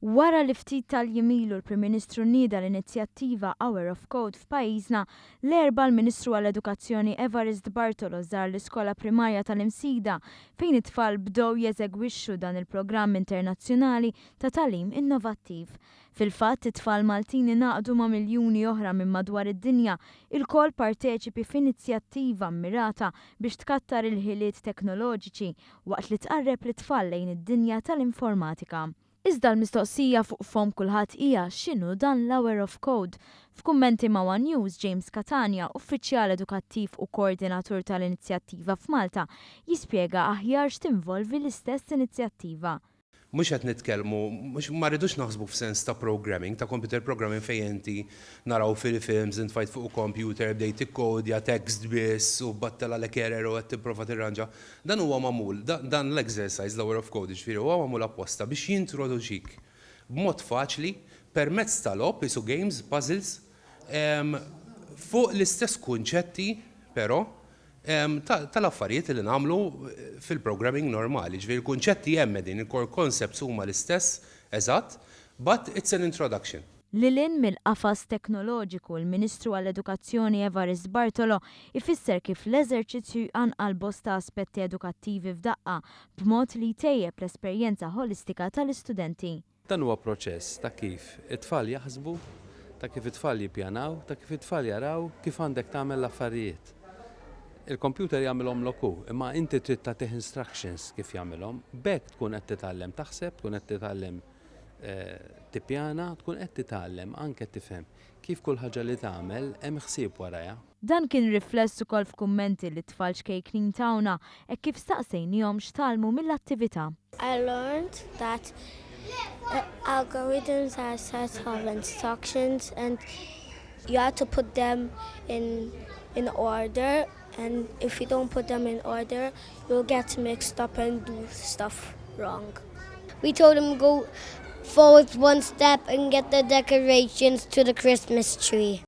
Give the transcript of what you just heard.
Wara li ftit tal-jimilu l-Prim Ministru nieda l-inizjattiva Hour of Code f'pajjiżna, l-erba l-Ministru għall-Edukazzjoni Evarist Bartolo żar l-iskola primarja tal-Imsida fejn it-tfal bdew jeżegwixxu dan il-programm internazzjonali ta' tagħlim innovattiv. Fil-fatt, it-tfal Maltin ingħaqdu ma' miljuni oħra minn madwar id-dinja il-kol parteċipi f'inizjattiva mmirata biex tkattar il-ħiliet teknoloġiċi waqt li tqarreb l-tfal lejn id-dinja tal-informatika. Iżda l-mistoqsija fuq fom kulħadd hija x'inhu dan l-Hour of Code. F'kummenti ma' One News, James Catania, uffiċjal edukattiv u koordinatur tal-inizjattiva f'Malta, jispjega aħjar x'tinvolvi l-istess inizjattiva. Mhux qed nitkellmu, ma rridux naħsbu f'sens ta' programming, ta' computer programming fejn inti naraw fil-films intfajt fuq computer bdejt tikkodja text biss u battela lek error u qed tipprova tirranġa. Dan huwa magħmul, dan l-exercise l-Hour of Code ġifieri huwa magħmul apposta biex jintroduċik b'mod faċli permezz tal-logħob isu games, puzzles, fuq l-istess kunċetti però tal-affarijiet li nagħmlu fil-programming normali. Ġifieri il-kunċetti hemm din, il-core concepts huma l-istess eżatt, but it's an introduction. Lilin mill-qafas teknoloġiku l-Ministru għall-Edukazzjoni Evarist Bartolo ifisser kif l-eżerċizzju janqal bosta aspetti edukattivi f'daqqa b'mod li jtejjeb l-esperjenza holistika tal-istudenti. Dan huwa proċess ta' kif it-tfal jaħsbu, ta' kif it-tfal jippjanaw, ta' kif it-tfal jaraw kif għandek tagħmel l-affarijiet. Il-computer jagħmilhom loku, imma inti trid tagħtih instructions kif jagħmilhom, bekk tkun qed titgħallem taħseb, tkun qed titgħallem tippjana, tkun qed titgħallem anke tifhem kif kull ħaġa li tagħmel hemm ħsieb warajha. Dan kien rifless ukoll f'kummenti li t-tfal xkejknin tawna hekk kif staqsejnihom x'talmu mill-attività. I learned that algorithms are a set of instructions and you have to put them in order. And if you don't put them in order, you'll get mixed up and do stuff wrong. We told him go forward one step and get the decorations to the Christmas tree.